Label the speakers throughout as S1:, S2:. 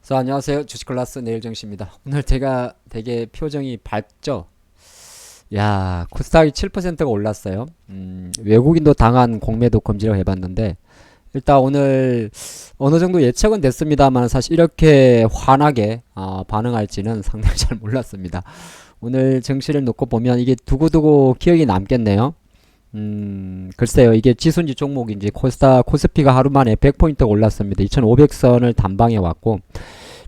S1: 자, 안녕하세요. 주식클래스 내일정씨입니다. 오늘 제가 되게 표정이 밝죠? 야, 코스닥이 7%가 올랐어요. 외국인도 당한 공매도 금지를 해봤는데, 일단 오늘 어느 정도 예측은 됐습니다만 사실 이렇게 환하게 반응할지는 상당히 잘 몰랐습니다. 오늘 증시를 놓고 보면 이게 두고두고 기억이 남겠네요. 글쎄요. 이게 지수인지 종목인지 코스닥, 코스피가 하루 만에 100포인트가 올랐습니다. 2500선을 단방에 왔고,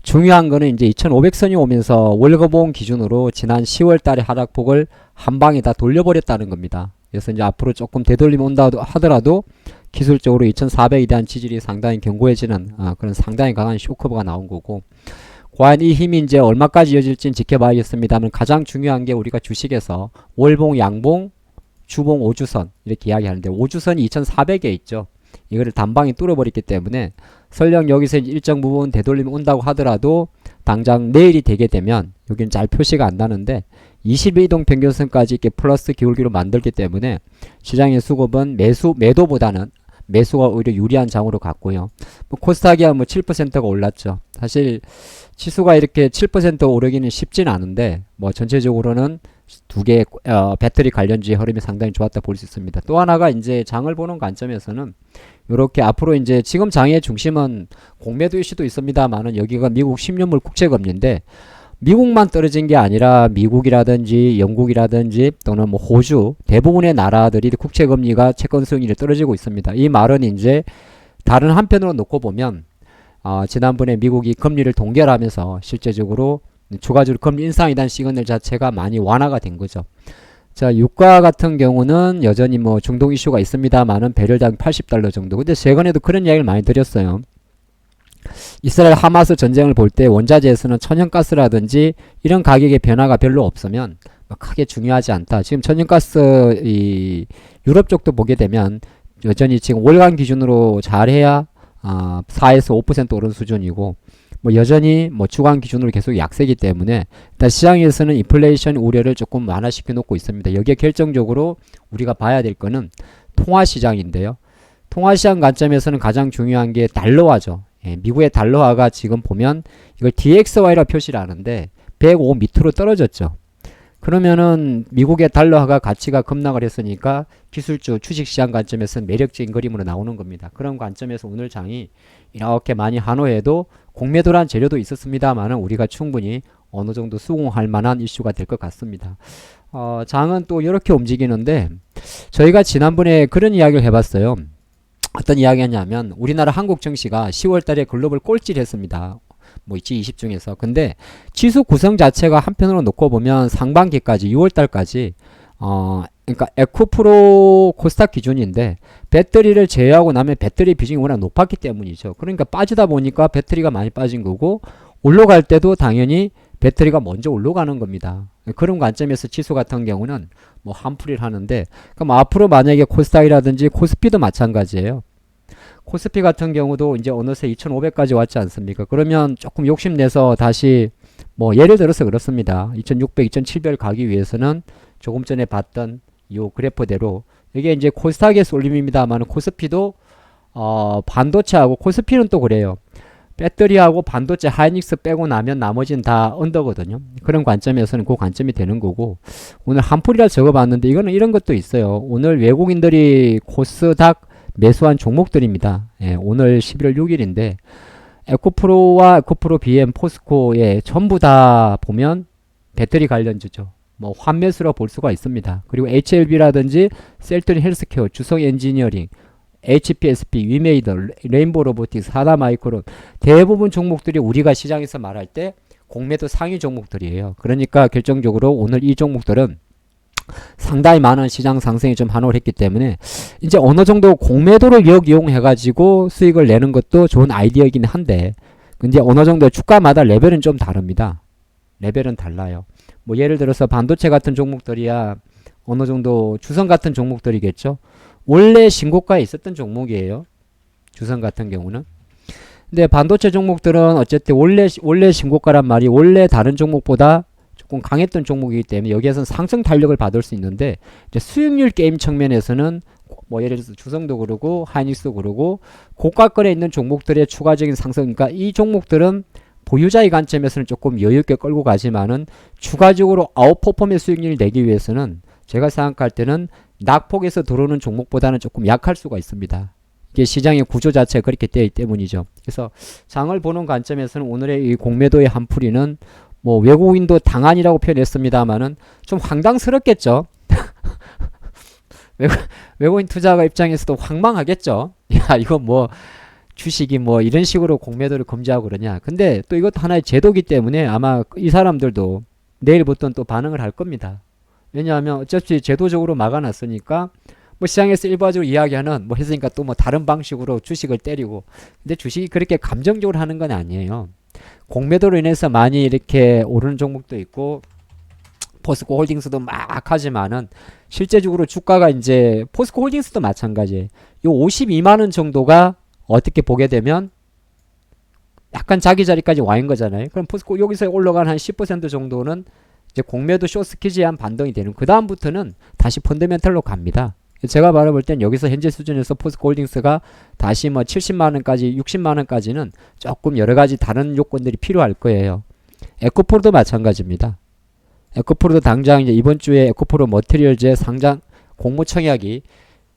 S1: 중요한 거는 이제 2500선이 오면서 월거봉 기준으로 지난 10월 달에 하락폭을 한 방에 다 돌려버렸다는 겁니다. 그래서 이제 앞으로 조금 되돌림 온다 하더라도 기술적으로 2400에 대한 지지율이 상당히 견고해지는 그런 상당히 강한 쇼커브가 나온 거고, 과연 이 힘이 이제 얼마까지 이어질지는 지켜봐야겠습니다만, 가장 중요한 게 우리가 주식에서 월봉, 양봉, 주봉 5주선 이렇게 이야기하는데, 5주선이 2400에 있죠. 이거를 단방에 뚫어버렸기 때문에 설령 여기서 일정 부분 되돌림이 온다고 하더라도 당장 내일이 되게 되면 여기는 잘 표시가 안 나는데 22이동 평균선까지 이렇게 플러스 기울기로 만들기 때문에 시장의 수급은 매도보다는 매수가 오히려 유리한 장으로 갔고요. 코스닥이야 7%가 올랐죠. 사실 지수가 이렇게 7% 오르기는 쉽진 않은데 전체적으로는 두 개의 배터리 관련주의 흐름이 상당히 좋았다 볼 수 있습니다. 또 하나가 이제 장을 보는 관점에서는 이렇게 앞으로 이제 지금 장의 중심은 공매도 이슈도 있습니다만은 여기가 미국 10년물 국채금리인데, 미국만 떨어진 게 아니라 미국이라든지 영국이라든지 또는 호주 대부분의 나라들이 국채금리가 채권 수익률이 떨어지고 있습니다. 이 말은 이제 다른 한편으로 놓고 보면 지난번에 미국이 금리를 동결하면서 실제적으로 추가적으로 금리 인상에 대한 시그널 자체가 많이 완화가 된 거죠. 자, 유가 같은 경우는 여전히 중동 이슈가 있습니다만은 배럴당 80달러 정도. 근데 최근에도 그런 이야기를 많이 드렸어요. 이스라엘 하마스 전쟁을 볼 때 원자재에서는 천연가스라든지 이런 가격의 변화가 별로 없으면 크게 중요하지 않다. 지금 천연가스 유럽 쪽도 보게 되면 여전히 지금 월간 기준으로 잘해야 4에서 5% 오른 수준이고, 여전히 주간 기준으로 계속 약세기 때문에 일단 시장에서는 인플레이션 우려를 조금 완화시켜 놓고 있습니다. 여기에 결정적으로 우리가 봐야 될 거는 통화시장인데요. 통화시장 관점에서는 가장 중요한 게 달러화죠. 미국의 달러화가 지금 보면 이걸 DXY라 표시를 하는데 105 밑으로 떨어졌죠. 그러면은 미국의 달러화가 가치가 급락을 했으니까 기술주 주식시장 관점에서는 매력적인 그림으로 나오는 겁니다. 그런 관점에서 오늘 장이 이렇게 많이 한호해도 공매도란 재료도 있었습니다만은 우리가 충분히 어느 정도 수긍할 만한 이슈가 될 것 같습니다. 장은 또 이렇게 움직이는데, 저희가 지난번에 그런 이야기를 해봤어요. 어떤 이야기였냐면 우리나라 한국 증시가 10월 달에 글로벌 꼴찌를 했습니다. G20 중에서. 근데 지수 구성 자체가 한편으로 놓고 보면 상반기까지 6월 달까지 그러니까 에코프로 코스닥 기준인데 배터리를 제외하고 나면 배터리 비중이 워낙 높았기 때문이죠. 그러니까 빠지다 보니까 배터리가 많이 빠진 거고, 올라갈 때도 당연히 배터리가 먼저 올라가는 겁니다. 그런 관점에서 지수 같은 경우는 한풀이를 하는데, 그럼 앞으로 만약에 코스닥이라든지 코스피도 마찬가지예요. 코스피 같은 경우도 이제 어느새 2500까지 왔지 않습니까? 그러면 조금 욕심내서 다시 예를 들어서 그렇습니다. 2600, 2700 가기 위해서는 조금 전에 봤던 이 그래프대로 이게 이제 코스닥의 쏠림입니다만, 코스피도 반도체하고, 코스피는 또 그래요. 배터리하고 반도체 하이닉스 빼고 나면 나머지는 다 언더거든요. 그런 관점에서는 그 관점이 되는 거고, 오늘 한풀이라 적어봤는데 이거는 이런 것도 있어요. 오늘 외국인들이 코스닥 매수한 종목들입니다. 오늘 11월 6일인데 에코프로와 에코프로 BM, 포스코에 전부 다 보면 배터리 관련주죠. 환매수로 볼 수가 있습니다. 그리고 HLB라든지 셀트리 헬스케어, 주성 엔지니어링, HPSP, 위메이더, 레인보 로보틱스, 하나마이크론, 대부분 종목들이 우리가 시장에서 말할 때 공매도 상위 종목들이에요. 그러니까 결정적으로 오늘 이 종목들은 상당히 많은 시장 상승이 좀 한호를 했기 때문에 이제 어느 정도 공매도를 역이용해 가지고 수익을 내는 것도 좋은 아이디어이긴 한데, 근데 어느 정도 주가마다 레벨은 좀 다릅니다. 레벨은 달라요. 예를 들어서 반도체 같은 종목들이야 어느 정도 주성 같은 종목들이겠죠. 원래 신고가에 있었던 종목이에요. 주성 같은 경우는. 근데 반도체 종목들은 어쨌든 원래 신고가란 말이 원래 다른 종목보다 조금 강했던 종목이기 때문에 여기에서는 상승 탄력을 받을 수 있는데, 이제 수익률 게임 측면에서는 뭐 예를 들어서 주성도 그러고 하이닉스도 그러고 고가권에 있는 종목들의 추가적인 상승, 그러니까 이 종목들은 보유자의 관점에서는 조금 여유있게 끌고 가지만은 추가적으로 아웃퍼포먼스 수익률을 내기 위해서는 제가 생각할 때는 낙폭에서 들어오는 종목보다는 조금 약할 수가 있습니다. 이게 시장의 구조 자체가 그렇게 되어 있기 때문이죠. 그래서 장을 보는 관점에서는 오늘의 이 공매도의 한풀이는 뭐 외국인도 당한이라고 표현했습니다만은 좀 황당스럽겠죠. 외국인 투자가 입장에서도 황망하겠죠. 야, 이거 뭐 주식이 뭐 이런 식으로 공매도를 금지하고 그러냐. 근데 또 이것도 하나의 제도기 때문에 아마 이 사람들도 내일부터는 또 반응을 할 겁니다. 왜냐하면 어차피 제도적으로 막아놨으니까 뭐 시장에서 일반적으로 이야기하는 뭐 했으니까 또 뭐 다른 방식으로 주식을 때리고, 근데 주식이 그렇게 감정적으로 하는 건 아니에요. 공매도로 인해서 많이 이렇게 오르는 종목도 있고 포스코 홀딩스도 막 하지만은 실제적으로 주가가 이제 포스코 홀딩스도 마찬가지예요. 요 52만원 정도가 어떻게 보게 되면 약간 자기 자리까지 와 있는 거잖아요. 그럼 포스코 여기서 올라간 한 10% 정도는 이제 공매도 쇼스키즈에 한 반등이 되는, 그 다음부터는 다시 펀더멘털로 갑니다. 제가 바라볼 땐 여기서 현재 수준에서 포스코 홀딩스가 다시 뭐 70만원까지 60만원까지는 조금 여러가지 다른 요건들이 필요할 거예요. 에코프로도 마찬가지입니다. 에코프로도 당장 이제 이번 주에 에코프로 머티리얼즈의 상장 공모 청약이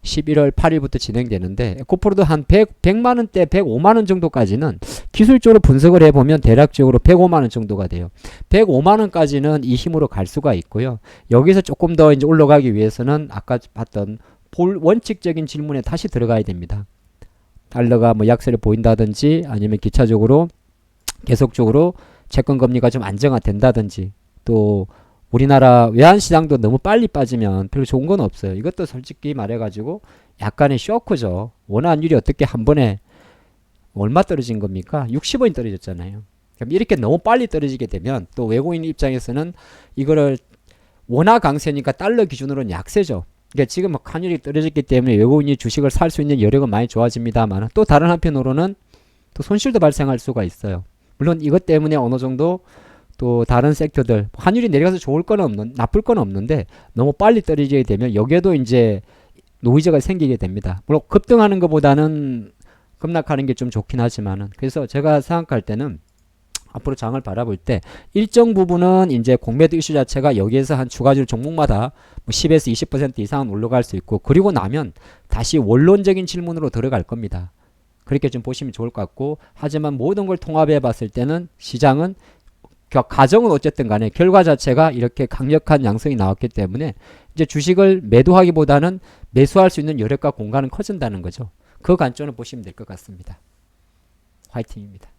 S1: 11월 8일부터 진행되는데 에코프로도 한 100만원대 105만원 정도까지는 기술적으로 분석을 해보면 대략적으로 105만원 정도가 돼요. 105만원까지는 이 힘으로 갈 수가 있고요. 여기서 조금 더 이제 올라가기 위해서는 아까 봤던 원칙적인 질문에 다시 들어가야 됩니다. 달러가 뭐 약세를 보인다든지 아니면 기차적으로 계속적으로 채권 금리가 좀 안정화된다든지, 또 우리나라 외환시장도 너무 빨리 빠지면 별로 좋은 건 없어요. 이것도 솔직히 말해가지고 약간의 쇼크죠. 원화율이 어떻게 한 번에 얼마 떨어진 겁니까? 60원이 떨어졌잖아요. 그럼 이렇게 너무 빨리 떨어지게 되면 또 외국인 입장에서는 이거를 원화 강세니까 달러 기준으로는 약세죠. 그러니까 지금 환율이 떨어졌기 때문에 외국인이 주식을 살 수 있는 여력은 많이 좋아집니다만 또 다른 한편으로는 또 손실도 발생할 수가 있어요. 물론 이것 때문에 어느 정도 또 다른 섹터들 환율이 내려가서 좋을 건 없는, 나쁠 건 없는데 너무 빨리 떨어지게 되면 여기에도 이제 노이즈가 생기게 됩니다. 물론 급등하는 것보다는 급락하는 게 좀 좋긴 하지만은, 그래서 제가 생각할 때는 앞으로 장을 바라볼 때 일정 부분은 이제 공매도 이슈 자체가 여기에서 한 주가지로 종목마다 뭐 10에서 20% 이상은 올라갈 수 있고, 그리고 나면 다시 원론적인 질문으로 들어갈 겁니다. 그렇게 좀 보시면 좋을 것 같고, 하지만 모든 걸 통합해 봤을 때는 시장은 가정은 어쨌든 간에 결과 자체가 이렇게 강력한 양성이 나왔기 때문에 이제 주식을 매도하기보다는 매수할 수 있는 여력과 공간은 커진다는 거죠. 그 관점을 보시면 될 것 같습니다. 화이팅입니다.